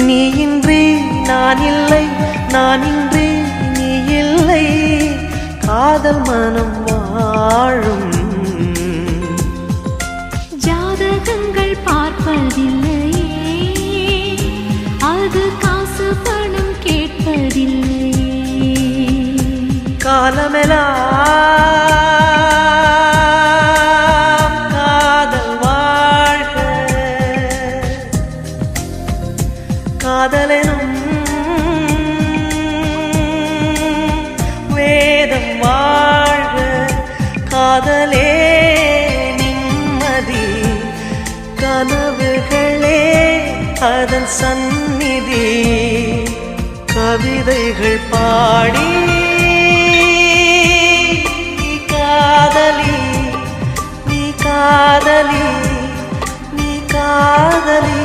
நீயின்றி நான் இல்லை, நானின்றி நீ இல்லை, காதல் மனம் வாழும். ஜாதகங்கள் பார்ப்பதில்லையே, அது காசு பணம் கேட்பதில்லையே. காலமெல்லாம் காதல் வாழ்க, காதலெனும் வேதம் வாழ்க, காதலே நிம்மதி, கனவுகளே அதன் சந்நிதி, கவிதைகள் பாடி நீ காதலி, நீ காதலி, நீ காதலி.